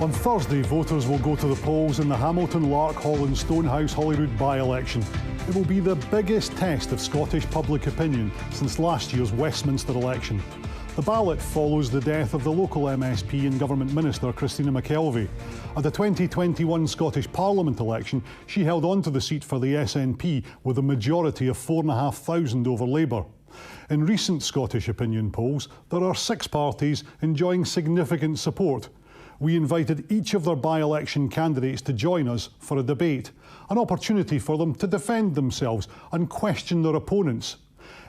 On Thursday, voters will go to the polls in the Hamilton, Larkhall and Stonehouse Holyrood by-election. It will be the biggest test of Scottish public opinion since last year's Westminster election. The ballot follows the death of the local MSP and Government Minister Christina McKelvey. At the 2021 Scottish Parliament election, she held on to the seat for the SNP with a majority of 4,500 over Labour. In recent Scottish opinion polls, there are 6 parties enjoying significant support. We invited each of their by-election candidates to join us for a debate, an opportunity for them to defend themselves and question their opponents.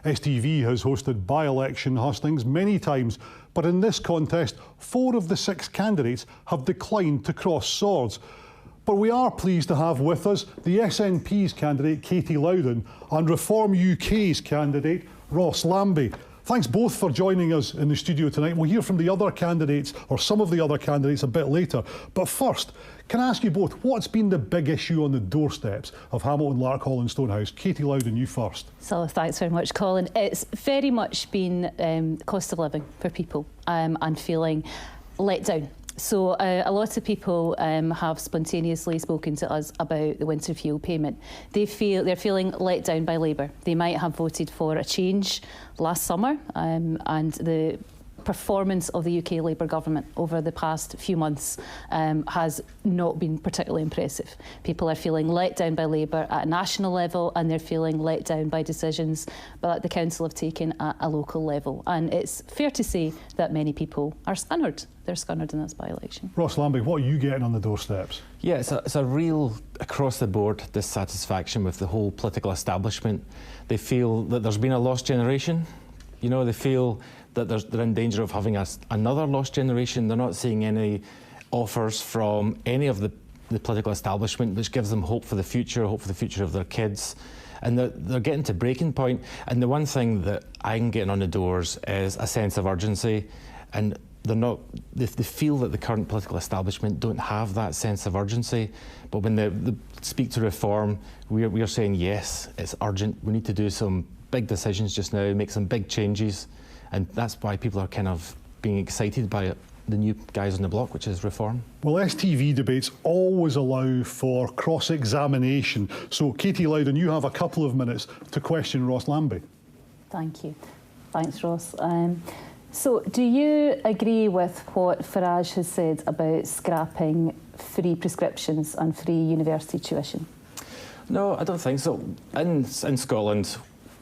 STV has hosted by-election hustings many times, but in this contest, 4 of the 6 candidates have declined to cross swords. But we are pleased to have with us the SNP's candidate, Katy Loudon, and Reform UK's candidate, Ross Lambie. Thanks both for joining us in the studio tonight. We'll hear from the other candidates, or some of the other candidates, a bit later. But first, can I ask you both, what's been the big issue on the doorsteps of Hamilton, Larkhall and Stonehouse? Katy Loudon, you first. So thanks very much, Colin. It's very much been cost of living for people and feeling let down. So a lot of people have spontaneously spoken to us about the winter fuel payment. They're feeling let down by Labour. They might have voted for a change last summer, and the performance of the UK Labour government over the past few months has not been particularly impressive. People are feeling let down by Labour at a national level, and they're feeling let down by decisions that the council have taken at a local level. And it's fair to say that many people are scunnered. They're scunnered in this by-election. Ross Lambie, what are you getting on the doorsteps? Yeah, it's a real across-the-board dissatisfaction with the whole political establishment. They feel that there's been a lost generation. You know, they feel that they're in danger of having another lost generation. They're not seeing any offers from any of the political establishment which gives them hope for the future of their kids. And they're getting to breaking point. And the one thing that I'm getting on the doors is a sense of urgency. And they feel that the current political establishment don't have that sense of urgency. But when they speak to reform, we are saying, yes, it's urgent. We need to do some big decisions just now, make some big changes. And that's why people are kind of being excited by it, the new guys on the block, which is reform. Well, STV debates always allow for cross-examination. So, Katy Loudon, you have a couple of minutes to question Ross Lambie. Thank you. Thanks, Ross. So, do you agree with what Farage has said about scrapping free prescriptions and free university tuition? No, I don't think so. In Scotland,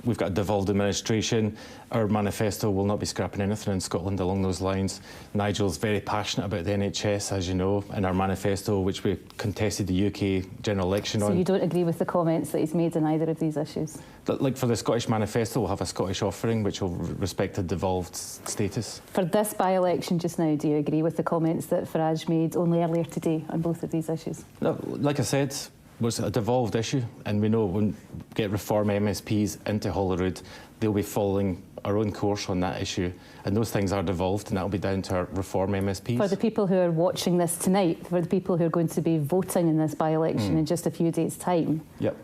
we've got a devolved administration. Our manifesto will not be scrapping anything in Scotland along those lines. Nigel's very passionate about the NHS, as you know, in our manifesto, which we contested the UK general election on. So you don't agree with the comments that he's made in either of these issues? Like for the Scottish manifesto, we'll have a Scottish offering which will respect a devolved status. For this by-election just now, do you agree with the comments that Farage made only earlier today on both of these issues? No, like I said, was a devolved issue, and we know when we get reform MSPs into Holyrood, they'll be following our own course on that issue, and those things are devolved, and that'll be down to our reform MSPs. For the people who are watching this tonight, for the people who are going to be voting in this by-election in just a few days' time, yep.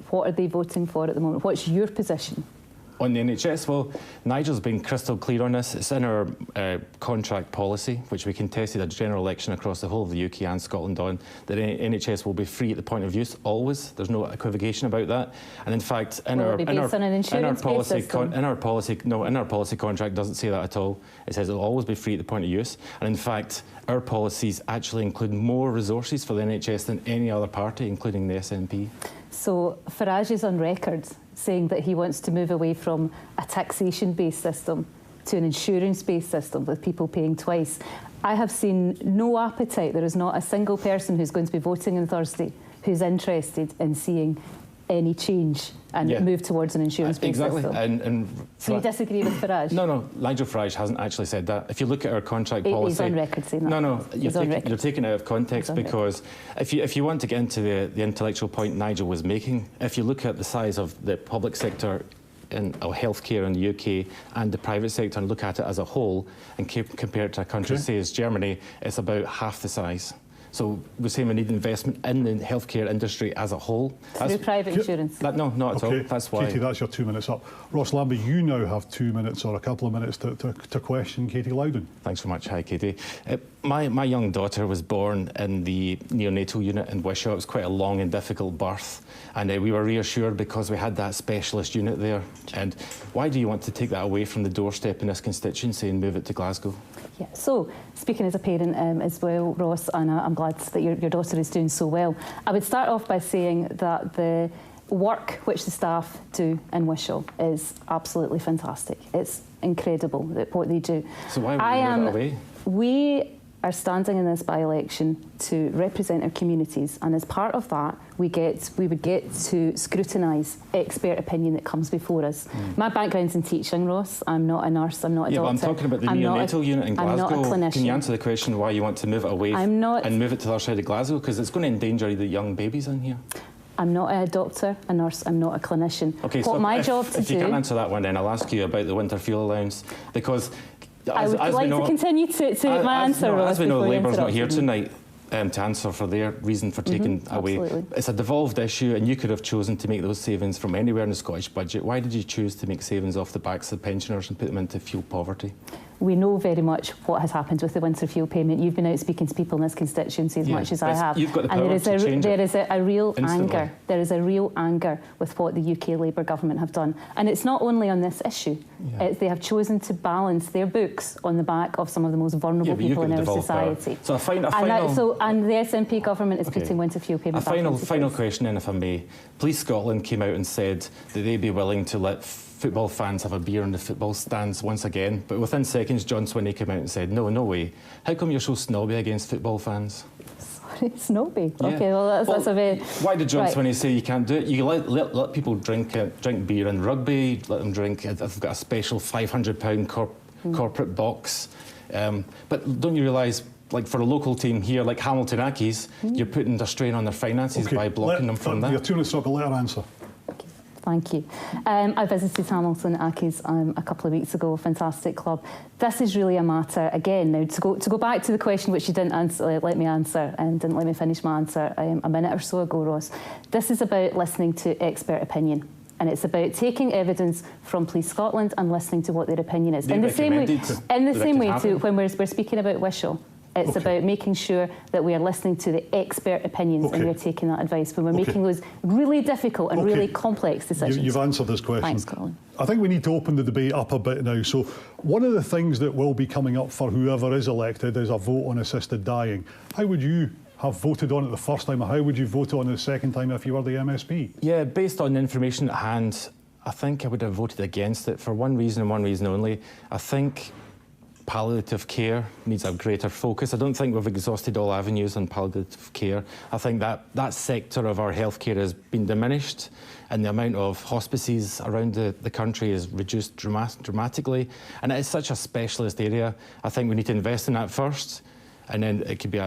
What are they voting for at the moment? What's your position? On the NHS, well, Nigel's been crystal clear on this. It's in our contract policy, which we contested a general election across the whole of the UK and Scotland on, that NHS will be free at the point of use, always. There's no equivocation about that. And in fact, in our policy contract doesn't say that at all. It says it'll always be free at the point of use. And in fact, our policies actually include more resources for the NHS than any other party, including the SNP. So Farage is on record saying that he wants to move away from a taxation-based system to an insurance-based system with people paying twice. I have seen no appetite. There is not a single person who's going to be voting on Thursday who's interested in seeing any change and move towards an insurance-based system. And so you disagree with Farage? No, Nigel Farage hasn't actually said that. If you look at our contract policy... He's on record saying that. No, you're taking it out of context, because if you want to get into the intellectual point Nigel was making, if you look at the size of the public sector in healthcare in the UK and the private sector and look at it as a whole and compare it to a country, say as Germany, it's about half the size. So we're saying we need investment in the healthcare industry as a whole. Through private insurance? No, not at all. That's why. Katy, that's your 2 minutes up. Ross Lambie, you now have 2 minutes or a couple of minutes to question Katy Loudon. Thanks very much. Hi, Katy. My young daughter was born in the neonatal unit in Wishaw. It was quite a long and difficult birth, and we were reassured because we had that specialist unit there. And why do you want to take that away from the doorstep in this constituency and move it to Glasgow? Yeah, so speaking as a parent as well, Ross, and I'm glad that your daughter is doing so well. I would start off by saying that the work which the staff do in Wishaw is absolutely fantastic. It's incredible what they do. So why would you move it away? We are standing in this by-election to represent our communities, and as part of that we would get to scrutinise expert opinion that comes before us. My background's in teaching, Ross. I'm not a nurse, I'm not a doctor. Yeah, but I'm talking about the neonatal unit in Glasgow. I'm not a clinician. Can you answer the question why you want to move it away and move it to the other side of Glasgow? Because it's going to endanger the young babies in here. I'm not a doctor, a nurse, I'm not a clinician. Okay, what so my job to do... If you can't answer that one, then I'll ask you about the winter fuel allowance, because... I would like to continue to my answer, Ross. As we know, Labour's not here tonight to answer for their reason for taking away. Absolutely. It's a devolved issue, and you could have chosen to make those savings from anywhere in the Scottish budget. Why did you choose to make savings off the backs of pensioners and put them into fuel poverty? We know very much what has happened with the winter fuel payment. You've been out speaking to people in this constituency as much as I have. You've got the power to change it. There is a real instantly. anger. There is a real anger with what the UK Labour government have done. And it's not only on this issue. They have chosen to balance their books on the back of some of the most vulnerable people in our society. So and the SNP government is putting winter fuel payment back into place. Final question then, if I may. Police Scotland came out and said that they'd be willing to let football fans have a beer in the football stands once again, but within seconds John Swinney came out and said, no way. How come you're so snobby against football fans? Sorry, snobby? Yeah. OK, well, that's a very... Why did John Swinney say you can't do it? You let people drink beer in rugby, let them drink, they've got a special £500 corporate box. But don't you realise, like for a local team here, like Hamilton Accies, you're putting a strain on their finances by blocking them from that? You're 2 minutes up, let her answer. Thank you. I visited Hamilton Accies a couple of weeks ago, a fantastic club. This is really a matter, again, now to go back to the question which you didn't let me answer and didn't let me finish my answer a minute or so ago, Ross. This is about listening to expert opinion. And it's about taking evidence from Police Scotland and listening to what their opinion is. In the same way too, when we're speaking about Wishaw, it's about making sure that we are listening to the expert opinions and we're taking that advice when we're making those really difficult and really complex decisions. You've answered this question. Thanks, Colin. I think we need to open the debate up a bit now. So one of the things that will be coming up for whoever is elected is a vote on assisted dying. How would you have voted on it the first time, or how would you vote on it the second time if you were the MSP? Yeah, based on the information at hand, I think I would have voted against it for one reason and one reason only. I think palliative care needs a greater focus. I don't think we've exhausted all avenues on palliative care. I think that sector of our healthcare has been diminished, and the amount of hospices around the country is reduced dramatically. And it is such a specialist area. I think we need to invest in that first, and then it could be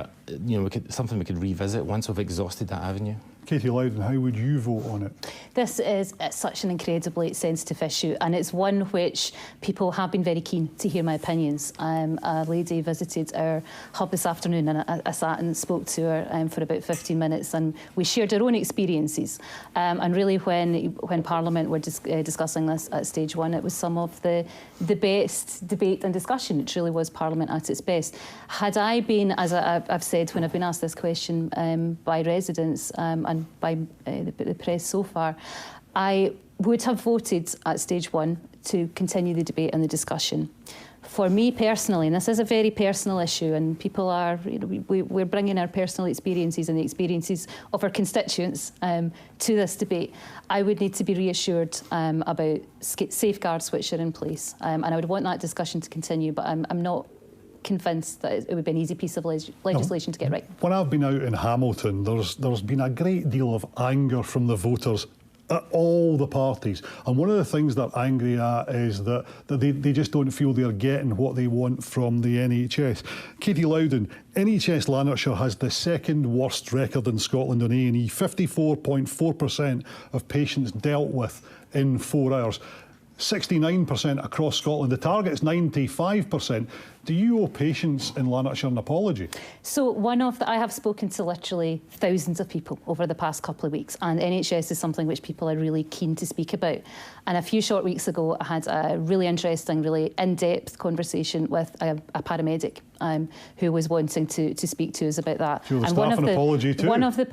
something we could revisit once we've exhausted that avenue. Katy Loudon, how would you vote on it? This is such an incredibly sensitive issue, and it's one which people have been very keen to hear my opinions. A lady visited our hub this afternoon, and I sat and spoke to her for about 15 minutes, and we shared our own experiences. And really, when Parliament were discussing this at stage one, it was some of the best debate and discussion. It truly was Parliament at its best. Had I been, as I've said when I've been asked this question by residents and by the press so far, I would have voted at stage one to continue the debate and the discussion. For me personally, and this is a very personal issue, and people are, we're bringing our personal experiences and the experiences of our constituents to this debate. I would need to be reassured about safeguards which are in place, and I would want that discussion to continue, but I'm not convinced that it would be an easy piece of legislation to get right. When I've been out in Hamilton, there's been a great deal of anger from the voters at all the parties, and one of the things they're angry at is that they just don't feel they're getting what they want from the NHS. Katy Loudon, NHS Lanarkshire has the second worst record in Scotland on A&E, 54.4% of patients dealt with in 4 hours. 69% across Scotland. The target's 95%. Do you owe patients in Lanarkshire an apology? So I have spoken to literally thousands of people over the past couple of weeks, and NHS is something which people are really keen to speak about. And a few short weeks ago, I had a really interesting, really in-depth conversation with a paramedic who was wanting to speak to us about that. Feel the staff an apology too. One of the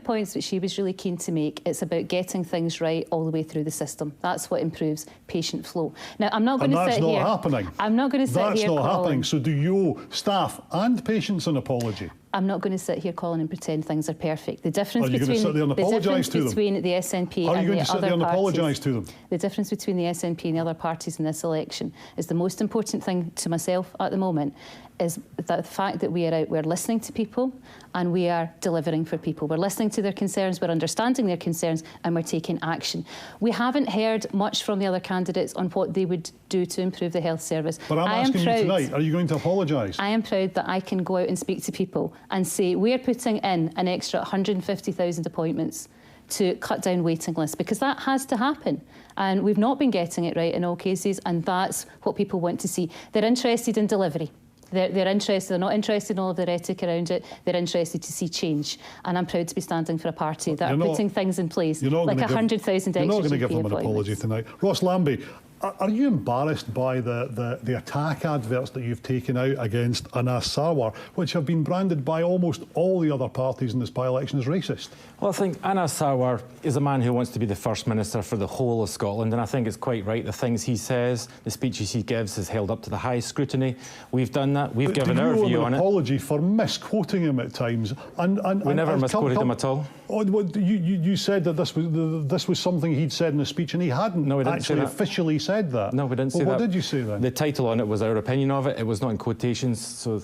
points that she was really keen to make, it's about getting things right all the way through the system. That's what improves patient flow. Now, I'm not going to sit here. That's not happening. I'm not going to sit here. That's not Colin. happening. So do you owe staff and patients an apology? I'm not going to sit here, Colin, and pretend things are perfect. The difference between the SNP Are you and going the to sit other there and parties, apologise to them? the difference between the SNP and the other parties in this election is the most important thing to myself at the moment is the fact that we are out, we're listening to people and we are delivering for people. We're listening to their concerns, we're understanding their concerns and we're taking action. We haven't heard much from the other candidates on what they would do to improve the health service. But I'm asking you tonight, are you going to apologise? I am proud that I can go out and speak to people and say we're putting in an extra 150,000 appointments to cut down waiting lists, because that has to happen. And we've not been getting it right in all cases, and that's what people want to see. They're interested in delivery. They're interested, they're not interested in all of the rhetoric around it, they're interested to see change. And I'm proud to be standing for a party that are putting things in place, like 100,000 extra You're not going to give them an appointments. apology tonight. Ross Lambie, are you embarrassed by the attack adverts that you've taken out against Anas Sarwar, which have been branded by almost all the other parties in this by-election as racist? Well, I think Anas Sarwar is a man who wants to be the First Minister for the whole of Scotland, and I think it's quite right. The things he says, the speeches he gives is held up to the highest scrutiny. We've done that. We've given our view on it. Do you owe an apology for misquoting him at times? We never misquoted him at all. Oh, you said that this was something he'd said in a speech and he hadn't actually officially said that. No, we didn't say that. What did you say then? The title on it was our opinion of it. It was not in quotations, so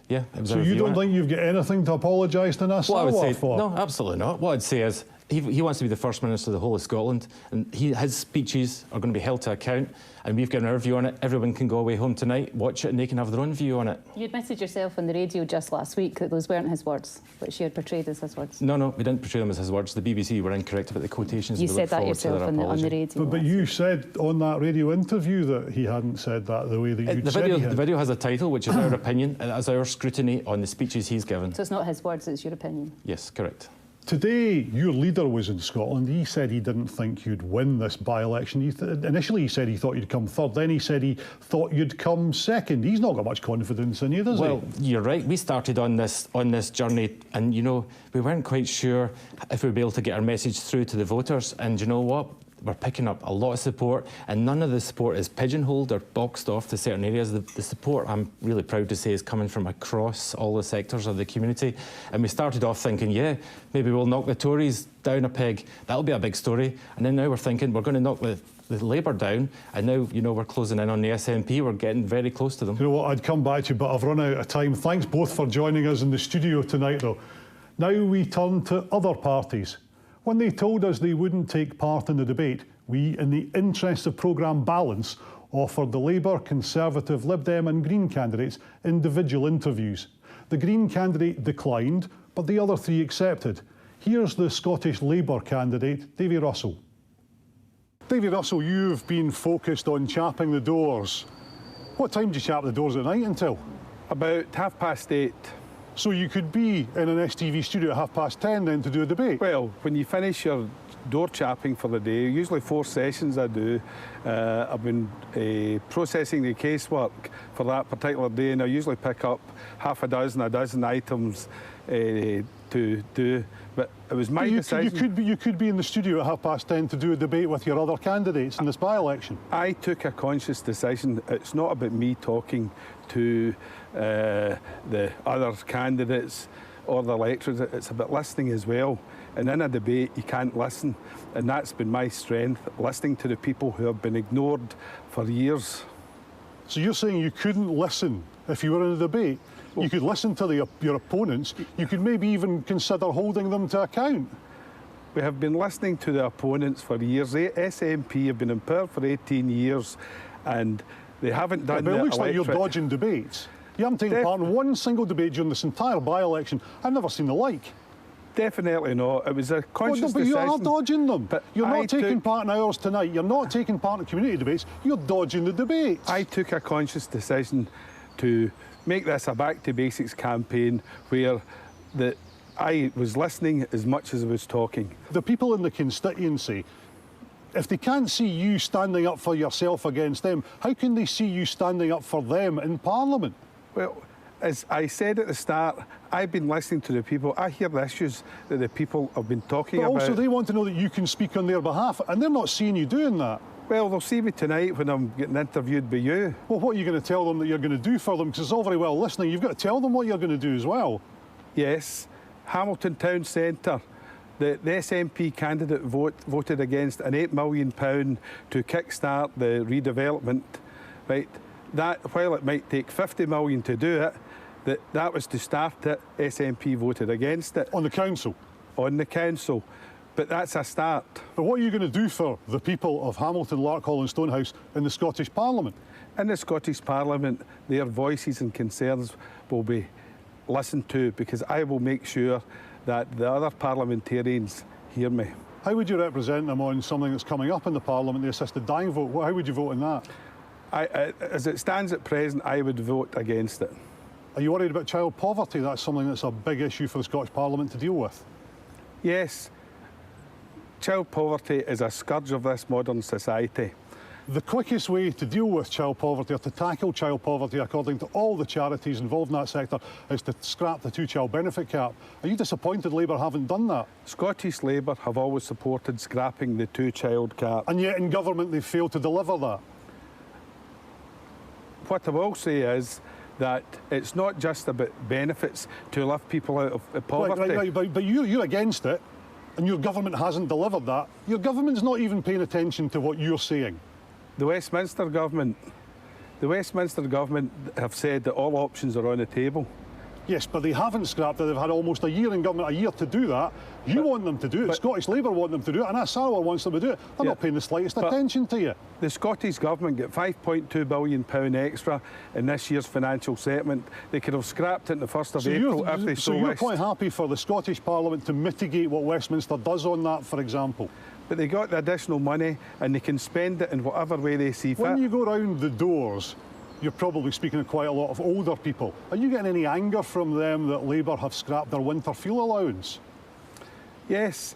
yeah, it was our view on it. So you don't think you've got anything to apologise to Anas Sarwar for? No, absolutely not. What I'd say is he wants to be the First Minister of the whole of Scotland, and his speeches are going to be held to account, and we've given our view on it. Everyone can go away home tonight, watch it, and they can have their own view on it. You admitted yourself on the radio just last week that those weren't his words, which you had portrayed as his words. No, we didn't portray them as his words. The BBC were incorrect about the quotations. You said that yourself on the radio. But you said on that radio interview that he hadn't said that the way that you'd said he had. The video has a title, which is our opinion, and that's our scrutiny on the speeches he's given. So it's not his words, it's your opinion? Yes, correct. Today, your leader was in Scotland. He said he didn't think you'd win this by-election. Initially, he said he thought you'd come third. Then he said he thought you'd come second. He's not got much confidence in you, does he? Well, you're right. We started on this journey, and you know we weren't quite sure if we'd be able to get our message through to the voters. And you know what? We're picking up a lot of support, and none of the support is pigeonholed or boxed off to certain areas. The support, I'm really proud to say, is coming from across all the sectors of the community. And we started off thinking, yeah, maybe we'll knock the Tories down a peg. That'll be a big story. And then now we're thinking we're going to knock the Labour down, and now, you know, we're closing in on the SNP. We're getting very close to them. You know what, I'd come back to you, but I've run out of time. Thanks both for joining us in the studio tonight, though. Now we turn to other parties. When they told us they wouldn't take part in the debate, we, in the interests of programme balance, offered the Labour, Conservative, Lib Dem and Green candidates individual interviews. The Green candidate declined, but the other three accepted. Here's the Scottish Labour candidate, Davy Russell. Davy Russell, you've been focused on chapping the doors. What time do you chap the doors at night until? About 8:30. So you could be in an STV studio at 10:30 then to do a debate? Well, when you finish your door chapping for the day, usually 4 sessions I do. I've been processing the casework for that particular day, and I usually pick up a dozen items to do. But it was my decision. You could be in the studio at 10:30 to do a debate with your other candidates in this by-election. I took a conscious decision. It's not about me talking to the other candidates or the electors. It's about listening as well. And in a debate, you can't listen. And that's been my strength, listening to the people who have been ignored for years. So you're saying you couldn't listen if you were in a debate? Well, you could listen to your opponents. You could maybe even consider holding them to account. We have been listening to the opponents for years. The SNP have been in power for 18 years, and they haven't done But it looks like electorate. you're dodging debates. You haven't taken part in one single debate during this entire by-election. I've never seen the like. Definitely not. It was a conscious but decision. you are dodging them. But you're not taking part in ours tonight. You're not taking part in community debates. You're dodging the debates. I took a conscious decision to make this a back to basics campaign where I was listening as much as I was talking. The people in the constituency, if they can't see you standing up for yourself against them, how can they see you standing up for them in Parliament? Well, as I said at the start, I've been listening to the people. I hear the issues that the people have been talking about. But also they want to know that you can speak on their behalf, and they're not seeing you doing that. Well, they'll see me tonight when I'm getting interviewed by you. Well, what are you going to tell them that you're going to do for them? Because it's all very well listening. You've got to tell them what you're going to do as well. Yes. Hamilton Town Centre, the SNP candidate voted against an £8 million to kickstart the redevelopment. Right, that while it might take £50 million to do it, that was to start it. SNP voted against it. On the council? On the council, but that's a start. But what are you going to do for the people of Hamilton, Larkhall and Stonehouse in the Scottish Parliament? In the Scottish Parliament, their voices and concerns will be listened to, because I will make sure that the other parliamentarians hear me. How would you represent them on something that's coming up in the Parliament, the assisted dying vote? How would you vote on that? As it stands at present, I would vote against it. Are you worried about child poverty? That's something that's a big issue for the Scottish Parliament to deal with. Yes. Child poverty is a scourge of this modern society. The quickest way to deal with child poverty, or to tackle child poverty, according to all the charities involved in that sector, is to scrap the two-child benefit cap. Are you disappointed Labour haven't done that? Scottish Labour have always supported scrapping the two-child cap. And yet in government they've failed to deliver that. What I will say is that it's not just about benefits to lift people out of poverty. Right, but you're against it, and your government hasn't delivered that. Your government's not even paying attention to what you're saying. The Westminster government have said that all options are on the table. Yes, but they haven't scrapped it. They've had almost a year in government, a year to do that. You want them to do it. Scottish Labour want them to do it, and Assawa wants them to do it. They're not paying the slightest attention to you. The Scottish Government get £5.2 billion extra in this year's financial settlement. They could have scrapped it on the 1st of April if they so wished. So you're quite happy for the Scottish Parliament to mitigate what Westminster does on that, for example? But they got the additional money and they can spend it in whatever way they see fit. When you go round the doors, you're probably speaking to quite a lot of older people. Are you getting any anger from them that Labour have scrapped their winter fuel allowance? Yes,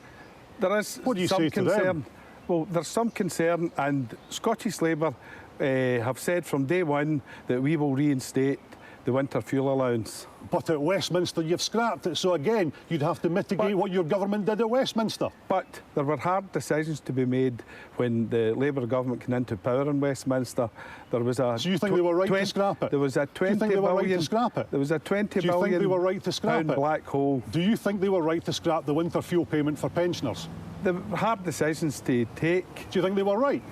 there is what do you some say concern. To them? Well, there's some concern, and Scottish Labour have said from day one that we will reinstate the winter fuel allowance. But at Westminster you've scrapped it, so again you'd have to mitigate what your government did at Westminster. But there were hard decisions to be made when the Labour government came into power in Westminster. There was a... So you think they were right to scrap it? There was a 20 Do you think they were right to scrap it? There was a 20 Do you billion think they were right to scrap it? black hole. Do you think they were right to scrap the winter fuel payment for pensioners? There were hard decisions to take. Do you think they were right?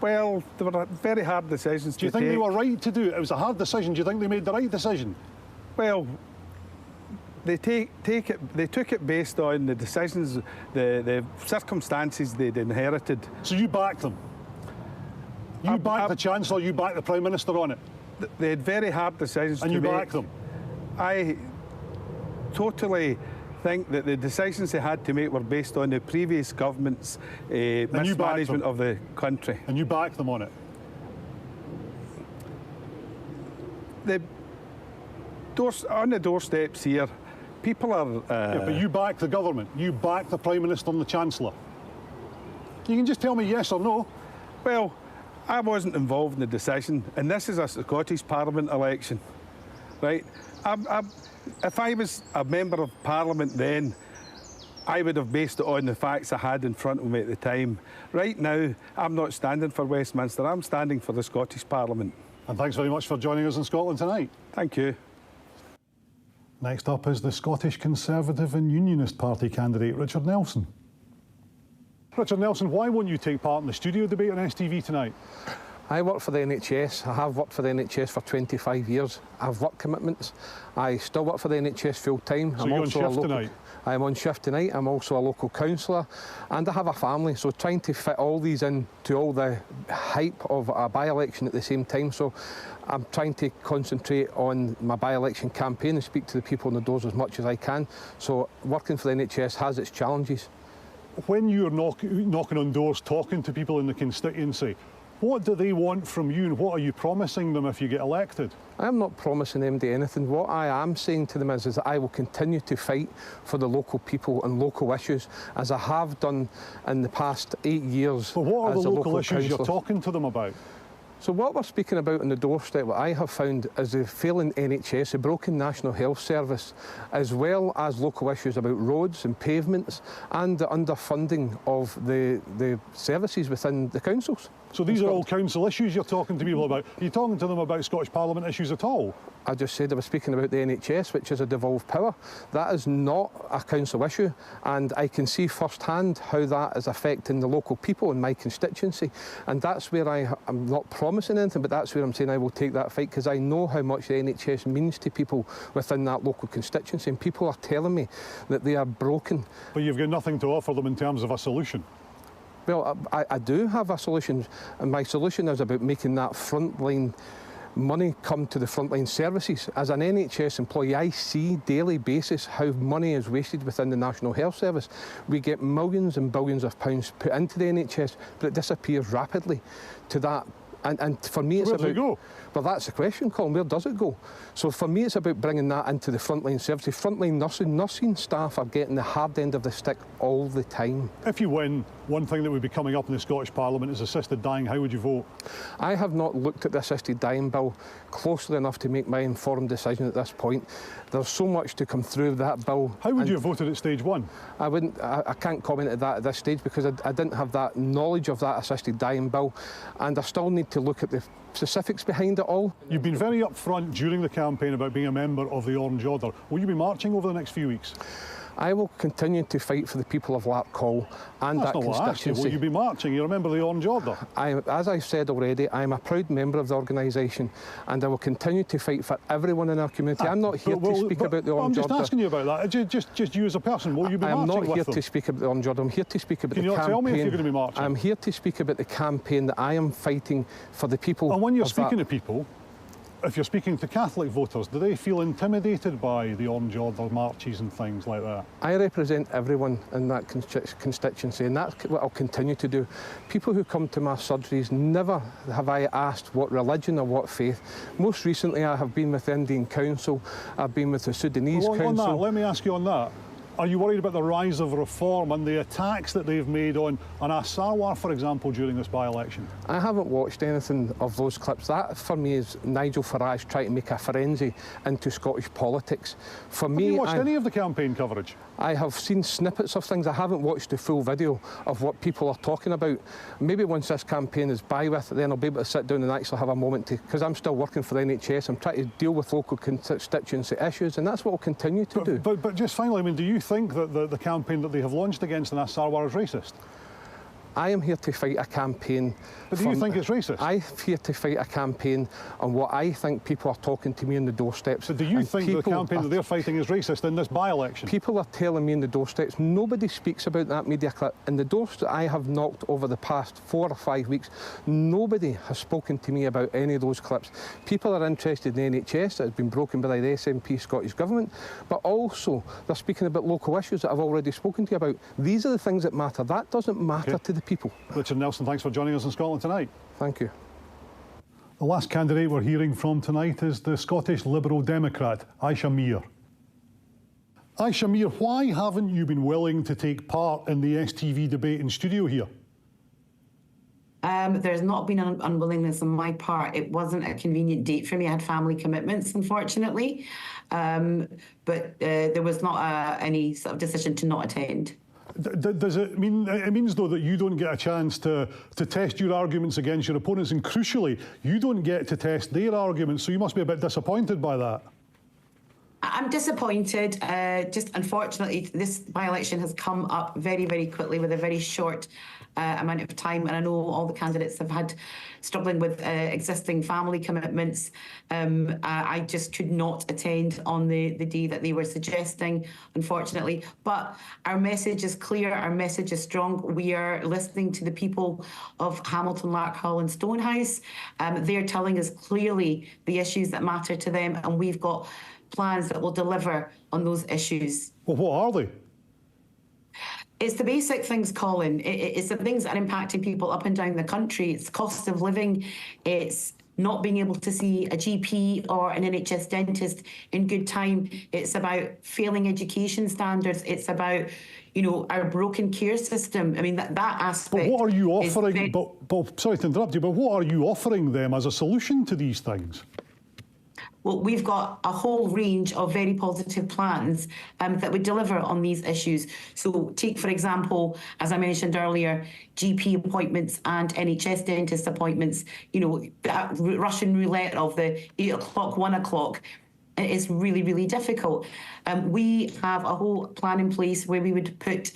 Well, there were very hard decisions to take. Do you think they were right to do it? It was a hard decision. Do you think they made the right decision? Well, they took it based on the decisions, the circumstances they'd inherited. So you backed them? You backed the Chancellor, you backed the Prime Minister on it? They had very hard decisions to make. And you backed them? I totally think that the decisions they had to make were based on the previous government's mismanagement of the country. And you backed them on it? On the doorsteps here, people are... Yeah, but you back the government. You back the Prime Minister and the Chancellor. You can just tell me yes or no. Well, I wasn't involved in the decision, and this is a Scottish Parliament election, right? If I was a member of Parliament then, I would have based it on the facts I had in front of me at the time. Right now, I'm not standing for Westminster, I'm standing for the Scottish Parliament. And thanks very much for joining us in Scotland tonight. Thank you. Next up is the Scottish Conservative and Unionist Party candidate, Richard Nelson. Richard Nelson, why won't you take part in the studio debate on STV tonight? I work for the NHS. I have worked for the NHS for 25 years. I have work commitments. I still work for the NHS full time. So you're on shift tonight? I am on shift tonight. I'm also a local councillor and I have a family, so trying to fit all these into all the hype of a by-election at the same time. So I'm trying to concentrate on my by-election campaign and speak to the people on the doors as much as I can. So working for the NHS has its challenges. When you're knocking on doors, talking to people in the constituency, What do they want from you, and what are you promising them if you get elected? I'm not promising them anything. What I am saying to them is that I will continue to fight for the local people and local issues, as I have done in the past 8 years. But what are the local issues councillor. you're talking to them about? So what we're speaking about on the doorstep, what I have found, is the failing NHS, the broken National Health Service, as well as local issues about roads and pavements and the underfunding of the services within the councils. So these are all council issues you're talking to people about. Are you talking to them about Scottish Parliament issues at all? I just said I was speaking about the NHS, which is a devolved power. That is not a council issue, and I can see firsthand how that is affecting the local people in my constituency. And that's where I'm not promising anything, but that's where I'm saying I will take that fight, because I know how much the NHS means to people within that local constituency, and people are telling me that they are broken. But you've got nothing to offer them in terms of a solution. Well, I do have a solution, and my solution is about making that frontline money come to the frontline services. As an NHS employee, I see daily basis how money is wasted within the National Health Service. We get millions and billions of pounds put into the NHS, but it disappears rapidly to that. And for me, it's about... Where does it go? Well, that's the question, Colin. Where does it go? So for me, it's about bringing that into the frontline services. Frontline nursing staff are getting the hard end of the stick all the time. If you win, one thing that would be coming up in the Scottish Parliament is assisted dying. How would you vote? I have not looked at the assisted dying bill closely enough to make my informed decision at this point. There's so much to come through that bill. How would you have voted at stage one? I can't comment at that at this stage, because I didn't have that knowledge of that assisted dying bill, and I still need to look at the specifics behind it all. You've been very upfront during the campaign about being a member of the Orange Order. Will you be marching over the next few weeks? I will continue to fight for the people of Larkhall and that constituency. Will you be marching? You're a member of the Orange Order. As I've said already, I am a proud member of the organisation, and I will continue to fight for everyone in our community. I'm not here to speak about the Orange Order. I'm just asking you about that. Just you as a person, will you be marching with them? I'm not here to speak about the Orange Order. I'm here to speak about the campaign. Can you not tell me if you're going to be marching? I'm here to speak about the campaign that I am fighting for the people. And when you're speaking to people, if you're speaking to Catholic voters, do they feel intimidated by the Orange Order marches and things like that? I represent everyone in that constituency, and that's what I'll continue to do. People who come to my surgeries, never have I asked what religion or what faith. Most recently, I have been with the Indian Council, I've been with the Sudanese Council. On that, let me ask you on that. Are you worried about the rise of reform and the attacks that they've made on Sarwar, for example, during this by-election? I haven't watched anything of those clips. That, for me, is Nigel Farage trying to make a frenzy into Scottish politics. For me, have you watched any of the campaign coverage? I have seen snippets of things. I haven't watched the full video of what people are talking about. Maybe once this campaign is by with, then I'll be able to sit down and actually have a moment to, because I'm still working for the NHS. I'm trying to deal with local constituency issues, and that's what I'll continue to do. But just finally, I mean, do you think that the campaign that they have launched against Sarwar is racist? I am here to fight a campaign. But do you think it's racist? I'm here to fight a campaign on what I think people are talking to me on the doorsteps. So do you think the campaign that they're fighting is racist in this by-election? People are telling me on the doorsteps. Nobody speaks about that media clip. In the doors that I have knocked over the past 4 or 5 weeks, nobody has spoken to me about any of those clips. People are interested in the NHS that has been broken by the SNP Scottish Government, but also they're speaking about local issues that I've already spoken to you about. These are the things that matter. That doesn't matter to the people. Richard Nelson, thanks for joining us in Scotland tonight. Thank you. The last candidate we're hearing from tonight is the Scottish Liberal Democrat, Aisha Mir. Aisha Mir, why haven't you been willing to take part in the STV debate in studio here? There's not been an unwillingness on my part. It wasn't a convenient date for me. I had family commitments, unfortunately. But there was not any sort of decision to not attend. Does it mean, it means though that you don't get a chance to test your arguments against your opponents, and crucially, you don't get to test their arguments, so you must be a bit disappointed by that. I'm disappointed. Just unfortunately, this by-election has come up very, very quickly with a very short amount of time, and I know all the candidates have had struggling with existing family commitments. I just could not attend on the day that they were suggesting, unfortunately. But our message is clear, our message is strong. We are listening to the people of Hamilton, Larkhall and Stonehouse. They're telling us clearly the issues that matter to them, and we've got plans that will deliver on those issues. Well, what are they? It's the basic things, Colin. It's the things that are impacting people up and down the country. It's cost of living. It's not being able to see a GP or an NHS dentist in good time. It's about failing education standards. It's about, you know, our broken care system. I mean, that aspect. But what are you offering? But sorry to interrupt you, but what are you offering them as a solution to these things? Well, we've got a whole range of very positive plans that would deliver on these issues. So take, for example, as I mentioned earlier, GP appointments and NHS dentist appointments, you know, that Russian roulette of the 8 o'clock, 1 o'clock, it is really, really difficult. We have a whole plan in place where we would put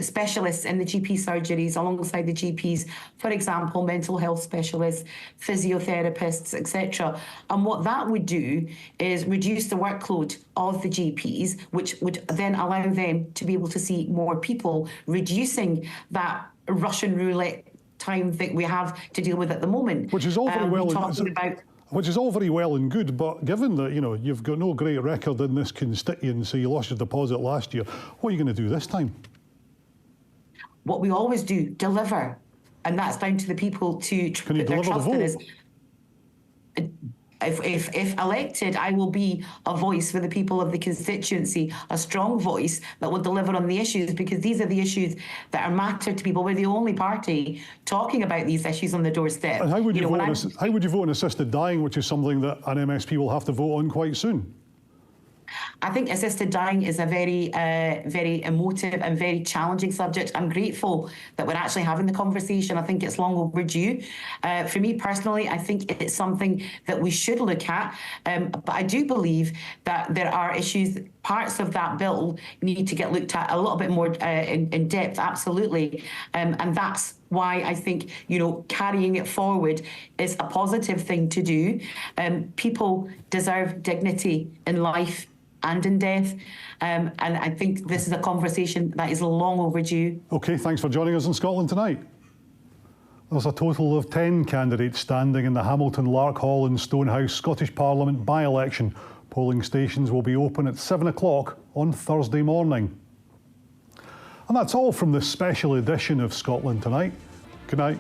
specialists in the GP surgeries alongside the GPs, for example, mental health specialists, physiotherapists, etc. And what that would do is reduce the workload of the GPs, which would then allow them to be able to see more people, reducing that Russian roulette time that we have to deal with at the moment. Which is all very Which is all very well and good, but given that, you know, you've got no great record in this constituency, you lost your deposit last year, what are you going to do this time? What we always do, deliver. And that's down to the people to Can you put their deliver trust the in vote? us. If elected, I will be a voice for the people of the constituency, a strong voice that will deliver on the issues, because these are the issues that are matter to people. We're the only party talking about these issues on the doorstep. And how would you vote on assisted dying, which is something that an MSP will have to vote on quite soon? I think assisted dying is a very, very emotive and very challenging subject. I'm grateful that we're actually having the conversation. I think it's long overdue. For me personally, I think it's something that we should look at. But I do believe that there are issues, parts of that bill need to get looked at a little bit more in depth, absolutely. And that's why I think, you know, carrying it forward is a positive thing to do. People deserve dignity in life and in death. And I think this is a conversation that is long overdue. OK, thanks for joining us in Scotland Tonight. There's a total of 10 candidates standing in the Hamilton, Larkhall and Stonehouse Scottish Parliament by-election. Polling stations will be open at 7 o'clock on Thursday morning. And that's all from this special edition of Scotland Tonight. Good night.